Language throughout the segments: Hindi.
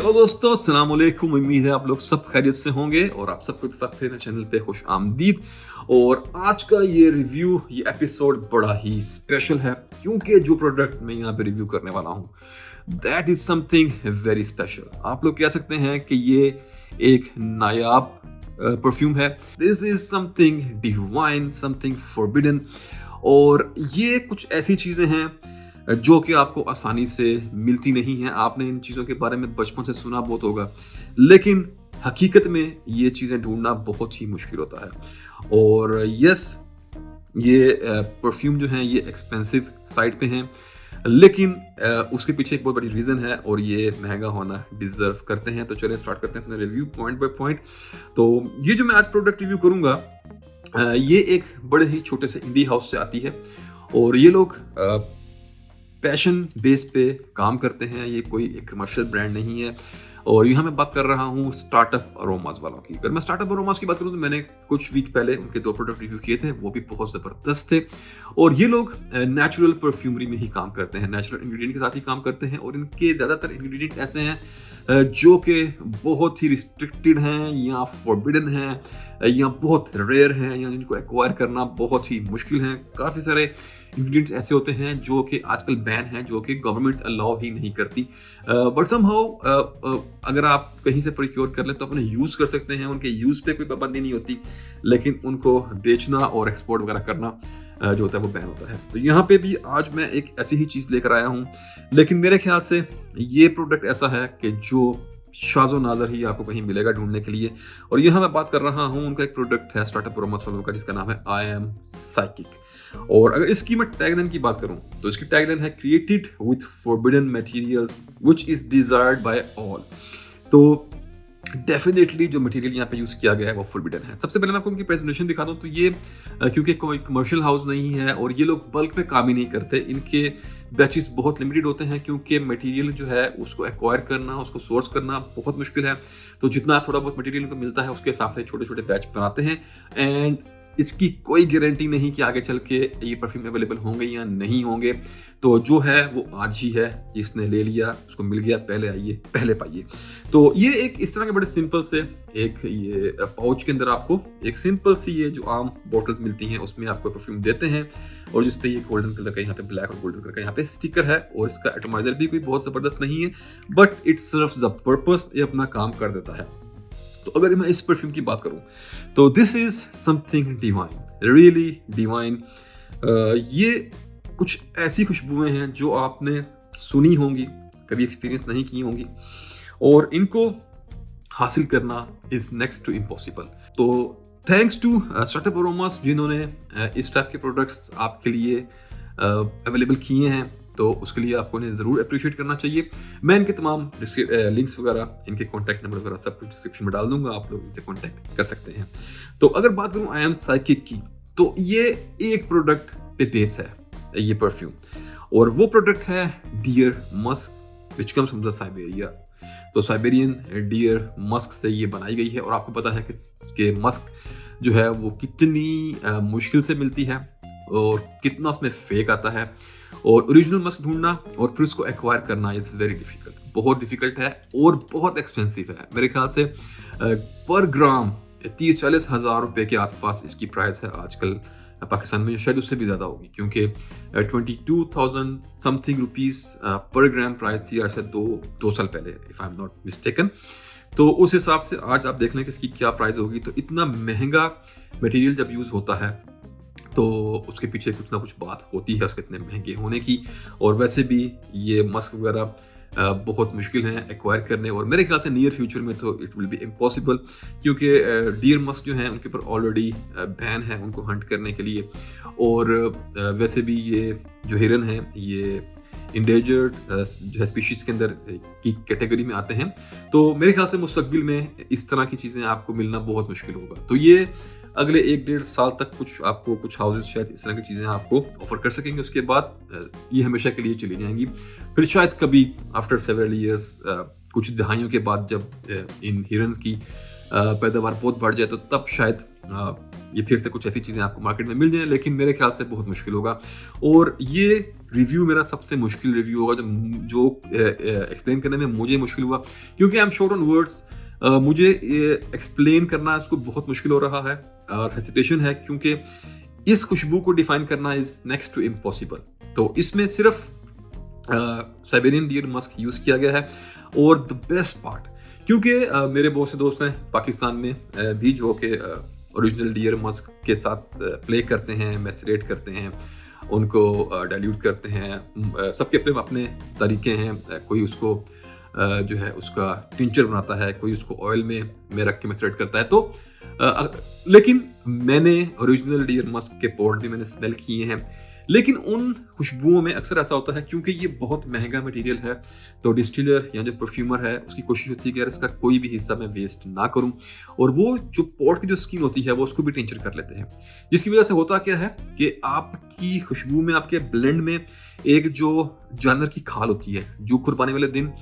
हेलो दोस्तों, अस्सलाम वालेकुम। उम्मीद है आप लोग सब खैरियत से होंगे और आप सबको मेरे चैनल पे खुश आमदीद। और आज का ये रिव्यू, ये एपिसोड बड़ा ही स्पेशल है क्योंकि जो प्रोडक्ट मैं यहाँ पे रिव्यू करने वाला हूँ that is something very special. आप लोग कह सकते हैं कि ये एक नायाब परफ्यूम है। This is something divine, something forbidden. और ये कुछ ऐसी चीजें हैं जो कि आपको आसानी से मिलती नहीं है। आपने इन चीज़ों के बारे में बचपन से सुना बहुत होगा, लेकिन हकीकत में ये चीज़ें ढूंढना बहुत ही मुश्किल होता है। और यस, ये परफ्यूम जो हैं ये एक्सपेंसिव साइड पे हैं, लेकिन उसके पीछे एक बहुत बड़ी रीज़न है और ये महंगा होना डिजर्व करते हैं। तो चलिए स्टार्ट करते हैं अपना रिव्यू पॉइंट बाय पॉइंट। तो ये जो मैं आज प्रोडक्ट रिव्यू करूँगा ये एक बड़े ही छोटे से इंडी हाउस से आती है और ये लोग पैशन बेस पे काम करते हैं। ये कोई एक कमर्शियल ब्रांड नहीं है। और यहाँ मैं बात कर रहा हूँ स्टार्टअप अरोमास वालों की। अगर मैं स्टार्टअप अरोमास की बात करूँ तो मैंने कुछ वीक पहले उनके 2 प्रोडक्ट रिव्यू किए थे, वो भी बहुत ज़बरदस्त थे। और ये लोग नेचुरल परफ्यूमरी में ही काम करते हैं, नेचुरल इंग्रेडिएंट के साथ ही काम करते हैं। और इनके ज़्यादातर इंग्रेडिएंट्स ऐसे हैं जो कि बहुत ही रिस्ट्रिक्टेड हैं या फॉरबिडन हैं या बहुत रेयर हैं या जिनको एक्वायर करना बहुत ही मुश्किल है। काफ़ी सारे इंग्रेडिएंट्स ऐसे होते हैं जो कि आजकल बैन हैं, जो कि गवर्नमेंट्स अलाउ ही नहीं करती। बट समहाउ अगर आप कहीं से प्रोक्योर कर लें तो अपने यूज़ कर सकते हैं। उनके यूज़ पे कोई पाबंदी नहीं होती, लेकिन उनको बेचना और एक्सपोर्ट वगैरह करना जो होता है वो बैन होता है। तो यहाँ पे भी आज मैं एक ऐसी ही चीज़ लेकर आया हूँ, लेकिन मेरे ख्याल से ये प्रोडक्ट ऐसा है कि जो शाज़ो नाज़र ही आपको कहीं मिलेगा ढूंढने के लिए। और यहाँ मैं बात कर रहा हूँ, उनका एक प्रोडक्ट है स्टार्टअप अरोमास वालों का जिसका नाम है आई एम साइकिक। और अगर इसकी मैं टैगलाइन की बात करूँ तो इसकी टैगलाइन है created with forbidden materials which is desired by all. तो डेफिनेटली जो मटेरियल यहाँ पे यूज किया गया है वो फॉरबिडन है। सबसे पहले मैं आपको उनकी प्रेजेंटेशन दिखा दूं तो ये क्योंकि कोई कमर्शियल हाउस नहीं है और ये लोग बल्क पे काम ही नहीं करते, इनके बैचेस बहुत लिमिटेड होते हैं क्योंकि मटेरियल जो है उसको एक्वायर करना, उसको सोर्स करना बहुत मुश्किल है। तो जितना थोड़ा बहुत मटेरियल उनको मिलता है उसके हिसाब से छोटे छोटे बैच बनाते हैं। एंड इसकी कोई गारंटी नहीं कि आगे चल के ये परफ्यूम अवेलेबल होंगे या नहीं होंगे। तो जो है वो आज ही है, जिसने ले लिया उसको मिल गया, पहले आइए पहले पाइए। तो ये एक इस तरह के बड़े सिंपल से एक ये पाउच के अंदर आपको एक सिंपल सी ये जो आम बॉटल्स मिलती हैं उसमें आपको परफ्यूम देते हैं और जिसपे ये गोल्डन कलर का यहाँ पे ब्लैक और गोल्डन कलर का यहाँ पे स्टिकर है। और इसका एटमाइजर भी कोई बहुत जबरदस्त नहीं है, but it serves the purpose, ये अपना काम कर देता है। तो अगर मैं इस परफ्यूम की बात करूं तो this is something divine, really divine. ये कुछ ऐसी खुशबुएं हैं जो आपने सुनी होंगी, कभी एक्सपीरियंस नहीं की होंगी, और इनको हासिल करना इज नेक्स्ट टू इम्पॉसिबल। तो थैंक्स टू स्टार्टअप अरोमास जिन्होंने इस टाइप के प्रोडक्ट्स आपके लिए अवेलेबल किए हैं, तो उसके लिए आपको इन्हें ज़रूर अप्रिशिएट करना चाहिए। मैं इनके तमाम लिंक्स वगैरह, इनके कॉन्टैक्ट नंबर वगैरह सब कुछ डिस्क्रिप्शन में डाल दूंगा, आप लोग इनसे कॉन्टैक्ट कर सकते हैं। तो अगर बात करूं आई एम साइकिक की, तो ये एक प्रोडक्ट पे बेस है ये परफ्यूम, और वो प्रोडक्ट है deer musk which comes from the Siberia. तो साइबेरियन डियर मस्क से ये बनाई गई है और आपको पता है कि मस्क जो है वो कितनी मुश्किल से मिलती है और कितना उसमें फेक आता है। और ओरिजिनल मस्क ढूंढना और फिर उसको एक्वायर करना इज वेरी डिफिकल्ट, बहुत डिफिकल्ट है और बहुत एक्सपेंसिव है। मेरे ख्याल से पर ग्राम 30-40 हज़ार रुपए के आसपास इसकी प्राइस है आजकल पाकिस्तान में, शायद उससे भी ज़्यादा होगी क्योंकि 22,000 समथिंग रुपीज़ पर ग्राम प्राइस थी आज से दो साल पहले, if I am not mistaken. तो उस हिसाब से आज आप देख लें कि इसकी क्या प्राइस होगी। तो इतना महंगा मटेरियल जब यूज़ होता है तो उसके पीछे कुछ ना कुछ बात होती है उसके इतने महंगे होने की। और वैसे भी ये मस्क वगैरह बहुत मुश्किल हैं एक्वायर करने, और मेरे ख्याल से नियर फ्यूचर में तो इट विल बी इम्पॉसिबल क्योंकि डियर मस्क जो हैं उनके ऊपर ऑलरेडी बैन है उनको हंट करने के लिए। और वैसे भी ये जो हिरन हैं ये इंडेंजर्ड जो है स्पीशीज के अंदर की कैटेगरी में आते हैं। तो मेरे ख्याल से मुस्तकबिल में इस तरह की चीज़ें आपको मिलना बहुत मुश्किल होगा। तो ये अगले 1-1.5 साल तक कुछ हाउसेज शायद इस तरह की चीज़ें आपको ऑफर कर सकेंगे। उसके बाद ये हमेशा के लिए चली जाएंगी। फिर शायद कभी आफ्टर सेवरल ईयर्स, कुछ दहाइयों के बाद जब इन हिरन्स की पैदावार बहुत बढ़ जाए तो तब शायद ये फिर से कुछ ऐसी चीज़ें आपको मार्केट में मिल जाएं, लेकिन मेरे ख्याल से बहुत मुश्किल होगा। और ये रिव्यू मेरा सबसे मुश्किल रिव्यू होगा जो एक्सप्लेन करने में मुझे मुश्किल हुआ, क्योंकि I am short on words. मुझे एक्सप्लेन करना इसको बहुत मुश्किल हो रहा है और हेसिटेशन है, क्योंकि इस खुशबू को डिफाइन करना इज नेक्स्ट टू इम्पॉसिबल। तो इसमें सिर्फ साइबेरियन डियर मस्क यूज़ किया गया है। और द बेस्ट पार्ट, क्योंकि मेरे बहुत से दोस्त हैं पाकिस्तान में भी जो कि ओरिजिनल डियर मस्क के साथ प्ले करते हैं, मैसरेट करते हैं, उनको डाइल्यूट करते हैं। सबके अपने अपने तरीके हैं। कोई उसको जो है उसका टिंचर बनाता है, कोई उसको ऑयल में रख के मैसरेट करता है। तो लेकिन मैंने ओरिजिनल डियर मस्क के पॉट भी मैंने स्मेल किए हैं, लेकिन उन खुशबुओं में अक्सर ऐसा होता है, क्योंकि ये बहुत महंगा मटेरियल है, तो डिस्टिलर या जो परफ्यूमर है उसकी कोशिश होती है कि यार इसका कोई भी हिस्सा मैं वेस्ट ना करूं, और वो जो पॉट की जो स्किन होती है वो उसको भी टिंचर कर लेते हैं। जिसकी वजह से होता क्या है कि आपकी खुशबू में, आपके ब्लेंड में एक जो जानवर की खाल होती है, जो कुर्बानी वाले दिन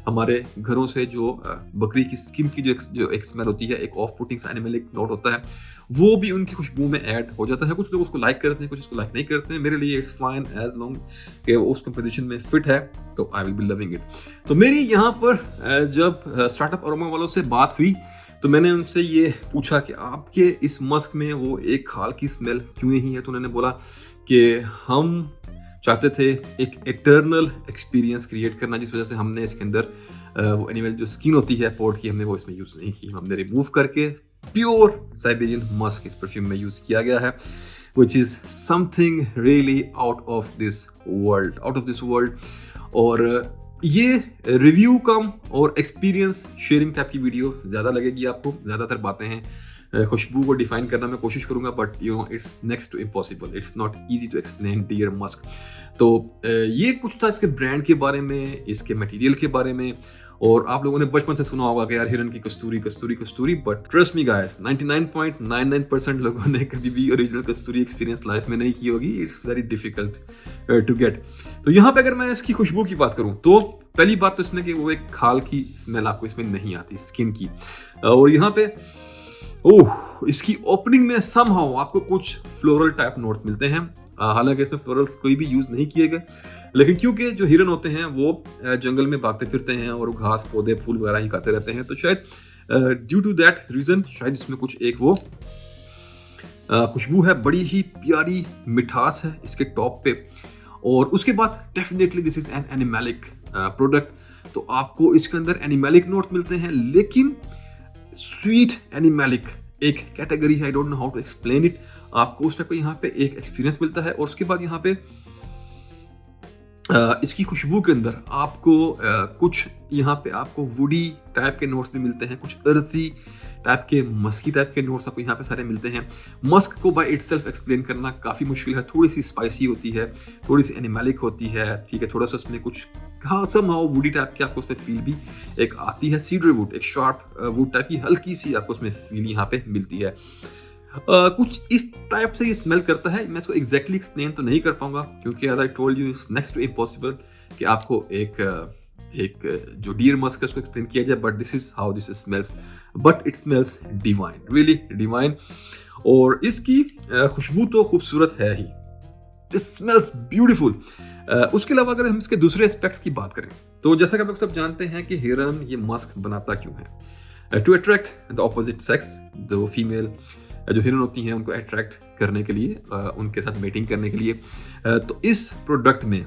हमारे घरों से जो बकरी की स्किन की जो एक स्मेल होती है, एक ऑफ पुटिंग एनिमलिक नोट होता है, वो भी उनकी खुशबू में ऐड हो जाता है। कुछ लोग उसको लाइक करते हैं, कुछ उसको लाइक नहीं करते हैं। मेरे लिए इट्स फाइन एज लॉन्ग कि वो उस कंपोजिशन में फिट है, तो I will be loving it. तो मेरी यहाँ पर जब स्टार्टअप अरोमा वालों से बात हुई तो मैंने उनसे ये पूछा कि आपके इस मस्क में वो एक खाल की स्मेल क्यों नहीं है। तो उन्होंने बोला कि हम चाहते थे एक इटर्नल एक्सपीरियंस क्रिएट करना, जिस वजह से हमने इसके अंदर वो एनिमल जो स्किन होती है पोर्ट की, हमने वो इसमें यूज़ नहीं की। हमने रिमूव करके प्योर साइबेरियन मस्क इस परफ्यूम में यूज़ किया गया है, which is something really out of this world. और ये रिव्यू कम और एक्सपीरियंस शेयरिंग टाइप की वीडियो ज़्यादा लगेगी आपको। ज़्यादातर बातें हैं खुशबू को डिफाइन करना मैं कोशिश करूंगा, but you know it's next to impossible, it's not easy to explain deer musk. तो ये कुछ था इसके ब्रांड के बारे में, इसके मटेरियल के बारे में। और आप लोगों ने बचपन से सुना होगा कि यार हिरन की कस्तूरी कस्तूरी कस्तूरी, बट ट्रस्ट मी गाइस 99.99% लोगों ने कभी भी ओरिजिनल कस्तूरी एक्सपीरियंस लाइफ में नहीं की होगी। It's very difficult to get. तो यहाँ पे अगर मैं इसकी खुशबू की बात करूँ तो पहली बात तो इसमें कि वो एक खाल की स्मेल आपको इसमें नहीं आती, स्किन की। और यहाँ पे इसकी ओपनिंग में समहाउ आपको कुछ फ्लोरल टाइप नोट्स मिलते हैं। हालांकि इसमें फ्लोरल्स कोई भी यूज नहीं किए गए, लेकिन क्योंकि जो हिरन होते हैं वो जंगल में भागते फिरते हैं और घास पौधे फूल वगैरह ही खाते रहते हैं, तो शायद ड्यू टू दैट रीजन शायद इसमें कुछ एक वो खुशबू है। बड़ी ही प्यारी मिठास है इसके टॉप पे। और उसके बाद definitely this is an animalic product. तो आपको इसके अंदर एनिमलिक नोट्स मिलते हैं, लेकिन स्वीट एनिमलिक एक कैटेगरी है, I don't know how to explain it. आपको उस टाइप का यहाँ पे एक एक्सपीरियंस मिलता है। और उसके बाद यहाँ पे इसकी खुशबू के अंदर आपको कुछ यहाँ पे आपको वुडी टाइप के नोट्स भी मिलते हैं, कुछ अर्थी टाइप के, मस्की टाइप के नोट्स आपको यहाँ पे सारे मिलते हैं। मस्क को बाय इटसेल्फ एक्सप्लेन करना काफ़ी मुश्किल है। थोड़ी सी स्पाइसी होती है, थोड़ी सी एनिमलिक होती है, ठीक है, थोड़ा सा उसमें कुछ समहाउ वुडी टाइप की आपको उसमें फील भी एक आती है। सीडर वुड, एक शार्प वुड टाइप की हल्की सी आपको उसमें फील यहाँ पे मिलती है। कुछ इस टाइप से ये स्मेल करता है। मैं इसको एग्जैक्टली एक्सप्लेन तो नहीं कर पाऊंगा, क्योंकि as I told you it's next to impossible कि आपको एक जो डियर मस्क है उसको एक्सप्लेन किया जाए, but this is how this smells, but it smells divine, really divine. और इसकी खुशबू तो खूबसूरत है ही, इट स्मेल्स ब्यूटीफुल। उसके अलावा अगर हम इसके दूसरे एस्पेक्ट्स की बात करें तो जैसा कि आप लोग सब जानते हैं कि हिरन ये मस्क बनाता क्यों है, to attract the opposite sex. जो फीमेल जो हिरन होती हैं उनको अट्रैक्ट करने के लिए, उनके साथ मेटिंग करने के लिए। तो इस प्रोडक्ट में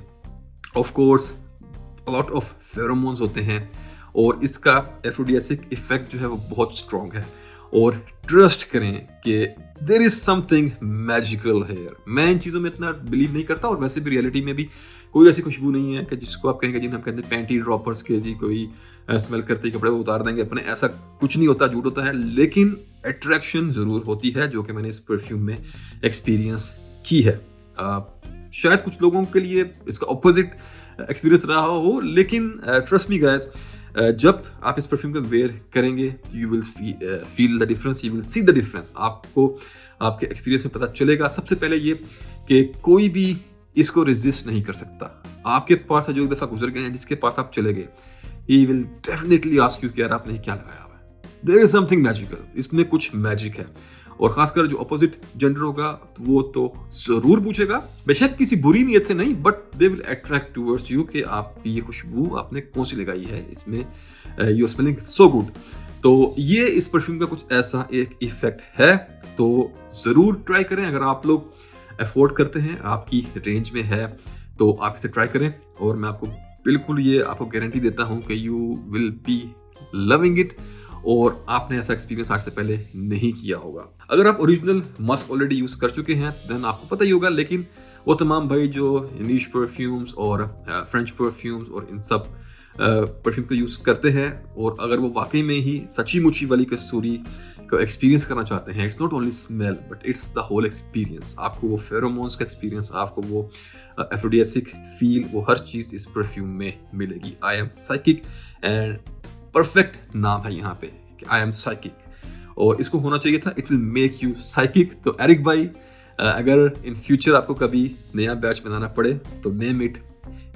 of course lot of pheromones होते हैं और इसका एफ्रोडियासिक इफेक्ट जो है वो बहुत स्ट्रॉन्ग है। और ट्रस्ट करें कि there is something magical here. मैं इन चीज़ों में इतना बिलीव नहीं करता, और वैसे भी रियलिटी में भी कोई ऐसी खुशबू नहीं है कि जिसको आप कहेंगे जिन्हें हम कहते हैं पैंटी ड्रॉपर्स के, जी कोई स्मेल करते ही कपड़े उतार देंगे अपने, ऐसा कुछ नहीं होता, झूठ होता है। लेकिन अट्रैक्शन ज़रूर होती है, जो कि मैंने इस परफ्यूम में एक्सपीरियंस की है। शायद कुछ लोगों के लिए इसका ऑपोजिट एक्सपीरियंस रहा हो, लेकिन ट्रस्ट मी गाइस, जब आप इस परफ्यूम को वेयर करेंगे you will feel the difference, you will see the difference. आपको आपके एक्सपीरियंस में पता चलेगा। सबसे पहले ये कि कोई भी इसको रेजिस्ट नहीं कर सकता। आपके पास जो एक दफा गुजर गए हैं, जिसके पास आप चले गए, he will definitely ask you कि यार आपने क्या लगाया हुआ है। देयर इज समथिंग मैजिकल, इसमें कुछ मैजिक है। और खासकर जो अपोजिट जेंडर होगा वो तो जरूर पूछेगा, बेशक किसी बुरी नीयत से नहीं, but they will attract towards you कि आपकी ये खुशबू आपने कौन सी लगाई है, इसमें you are smelling so good. तो ये इस परफ्यूम का कुछ ऐसा एक इफेक्ट है, तो जरूर ट्राई करें। अगर आप लोग अफोर्ड करते हैं, आपकी रेंज में है, तो आप इसे ट्राई करें और मैं आपको बिल्कुल ये आपको गारंटी देता हूं कि you will be loving it और आपने ऐसा एक्सपीरियंस आज से पहले नहीं किया होगा। अगर आप ओरिजिनल मस्क ऑलरेडी यूज कर चुके हैं देन आपको पता ही होगा, लेकिन वो तमाम भाई जो नीश परफ्यूम्स और फ्रेंच परफ्यूम्स और इन सब परफ्यूम को यूज करते हैं और अगर वो वाकई में ही सच्ची मुच्ची वाली कसूरी को एक्सपीरियंस करना चाहते हैं, it's not only smell but it's the whole experience. आपको वो फेरोमोन्स का एक्सपीरियंस, आपको वो एफ्रोडियासिक फील, वो हर चीज इस परफ्यूम में मिलेगी। I am psychic and perfect नाम है यहाँ पे कि आई एम साइकिक, और इसको होना चाहिए था it will make you psychic. तो एरिक भाई, अगर इन फ्यूचर आपको कभी नया बैच बनाना पड़े तो name it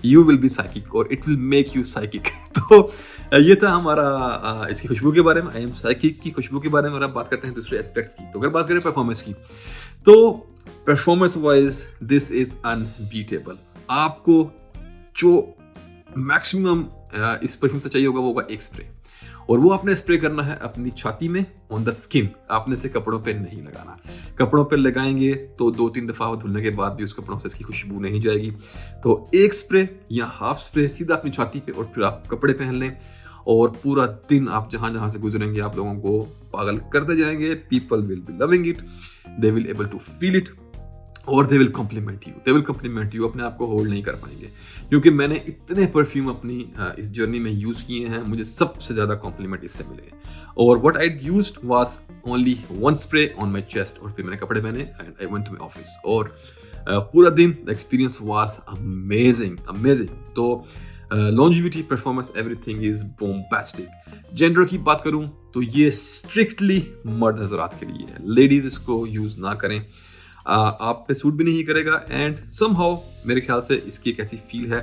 you will be psychic और it will make you psychic. तो ये था हमारा इसकी खुशबू के बारे में, आई एम साइकिक की खुशबू के बारे में। और अब बात करते हैं दूसरे एस्पेक्ट्स की। तो अगर बात करें परफॉर्मेंस की, तो performance wise this is unbeatable. आपको जो मैक्सिमम इस परफ्यूम से चाहिए होगा वो होगा एक स्प्रे, और वो आपने स्प्रे करना है अपनी छाती में, ऑन द स्किन। आपने इसे कपड़ों पे नहीं लगाना। कपड़ों पे लगाएंगे तो 2-3 दफा धुलने के बाद भी उस कपड़ों से इसकी खुशबू नहीं जाएगी। तो एक स्प्रे या हाफ स्प्रे सीधा अपनी छाती पे और फिर आप कपड़े पहन लें, और पूरा दिन आप जहां जहां से गुजरेंगे आप लोगों को पागल करते जाएंगे। People will be loving it, they will able to feel it और they will compliment you. They will compliment you, अपने आप को होल्ड नहीं कर पाएंगे, क्योंकि मैंने इतने परफ्यूम अपनी इस जर्नी में यूज किए हैं, मुझे सबसे ज्यादा कॉम्प्लीमेंट इससे मिले। और what I used was only one spray on my chest, और फिर मैंने कपड़े पहने and I went to my office, और पूरा दिन the experience was amazing amazing. तो longevity, performance, everything is bombastic. Gender की बात करूं तो ये स्ट्रिक्टली मर्द हजरात के लिए है, लेडीज इसको यूज ना करें, आप पे सूट भी नहीं करेगा। एंड समहाउ मेरे ख्याल से इसकी एक ऐसी फील है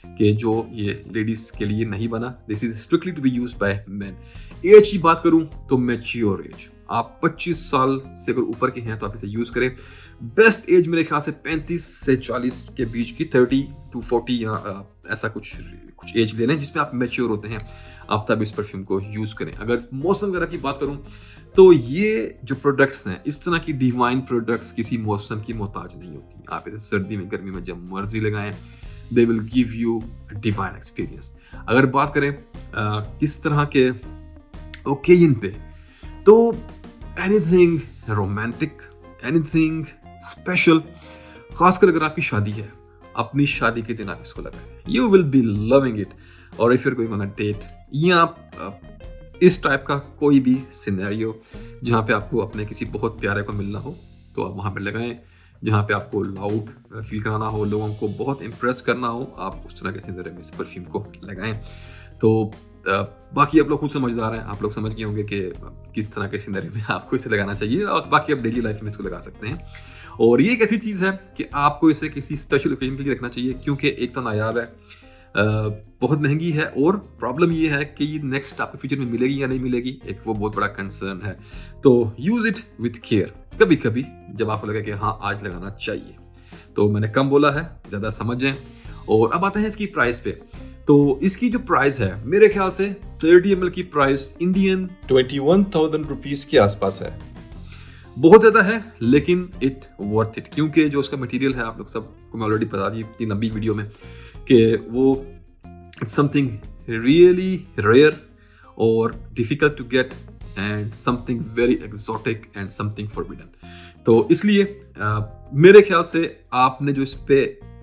कि जो ये लेडीज के लिए नहीं बना। This is strictly to be used by men. Age की बात करूं तो मैच्योर एज, आप 25 साल से अगर ऊपर के हैं तो आप इसे यूज करें। बेस्ट एज मेरे ख्याल से 35 से 40 के बीच की, 30 to 40 या ऐसा कुछ एज ले लें जिसमें आप मैच्योर होते हैं, आप तब इस परफ्यूम को यूज करें। अगर मौसम वगैरह की बात करूं तो ये जो प्रोडक्ट्स हैं, इस तरह की डिवाइन प्रोडक्ट्स किसी मौसम की मोहताज नहीं होती। आप इसे सर्दी में, गर्मी में जब मर्जी लगाएं, they will give you divine experience. अगर बात करें किस तरह के ओकेजन पे, तो एनीथिंग रोमांटिक, एनीथिंग स्पेशल, खासकर अगर आपकी शादी है, अपनी शादी के दिन आप इसको लगाएं, you will be loving it. और if you are going on a date या आप इस टाइप का कोई भी सिनेरियो जहाँ पे आपको अपने किसी बहुत प्यारे को मिलना हो, तो आप वहाँ पे लगाएं। जहाँ पे आपको लाउड फील कराना हो, लोगों को बहुत इम्प्रेस करना हो, आप उस तरह के सिनेरियो में इस परफ्यूम को लगाएं। तो बाकी आप लोग खुद समझदार हैं, आप लोग समझ गए होंगे कि किस तरह के सिनेरियो में आपको इसे लगाना चाहिए, और बाकी आप डेली लाइफ में इसको लगा सकते हैं। और ये एक ऐसी चीज़ है कि आपको इसे किसी स्पेशल ओकेजन के लिए रखना चाहिए, क्योंकि एक तो नायाब है, बहुत महंगी है, और प्रॉब्लम ये है कि ये नेक्स्ट आपके फ्यूचर में मिलेगी या नहीं मिलेगी, एक वो बहुत बड़ा कंसर्न है। तो यूज इट विथ केयर। कभी कभी जब आपको लगे कि हाँ आज लगाना चाहिए। तो मैंने कम बोला है, ज़्यादा समझें। और अब आते हैं इसकी प्राइस पे। तो इसकी जो प्राइस है मेरे ख्याल से 30 ml की प्राइस इंडियन 21,000 रुपीज के आसपास है। बहुत ज्यादा है लेकिन इट वर्थ इट, क्योंकि जो उसका मटेरियल है आप लोग सबको मैं ऑलरेडी बता दी इतनी लंबी वीडियो में कि वो इट्स समथिंग रियली रेयर और difficult to get and something very exotic and something forbidden. तो इसलिए मेरे ख्याल से आपने जो इस पे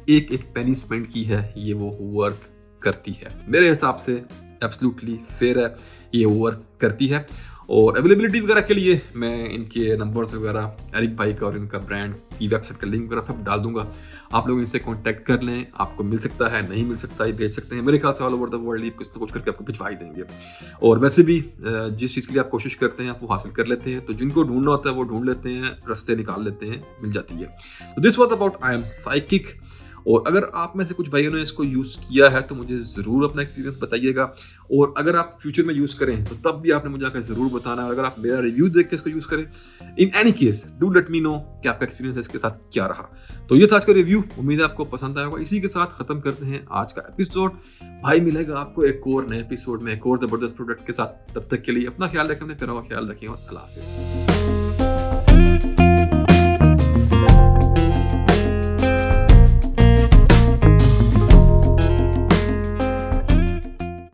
एक पेनी स्पेंड की है ये वो वर्थ करती है। मेरे हिसाब से एब्सोल्युटली फेयर है, ये वर्थ करती है। और अवेलेबिलिटी वगैरह के लिए मैं इनके नंबर्स वगैरह, एरिक भाई का और इनका ब्रांड की वेबसाइट का लिंक वगैरह सब डाल दूंगा। आप लोग इनसे कांटेक्ट कर लें, आपको मिल सकता है, नहीं मिल सकता है, भेज सकते हैं। मेरे ख्याल से ऑल ओवर द वर्ल्ड कुछ ना कुछ करके आपको भिजवा ही देंगे। और वैसे भी जिस चीज़ के लिए आप कोशिश करते हैं आप वो हासिल कर लेते हैं। तो जिनको ढूंढना होता है वो ढूंढ लेते हैं, रास्ते निकाल लेते हैं, मिल जाती है। तो this was about I am psychic. और अगर आप में से कुछ भाइयों ने इसको यूज़ किया है तो मुझे ज़रूर अपना एक्सपीरियंस बताइएगा, और अगर आप फ्यूचर में यूज़ करें तो तब भी आपने मुझे आकर ज़रूर बताना है। और अगर आप मेरा रिव्यू देख के इसको यूज़ करें, in any case do let me know कि आपका एक्सपीरियंस इसके साथ क्या रहा। तो ये था आज का रिव्यू, उम्मीद है आपको पसंद आया होगा। इसी के साथ खत्म करते हैं आज का एपिसोड। भाई मिलेगा आपको एक और नए एपिसोड में एक और ज़बरदस्त प्रोडक्ट के साथ। तब तक के लिए अपना ख्याल रखें, अपने प्यारों का ख्याल रखें, और अल्लाह हाफिज़।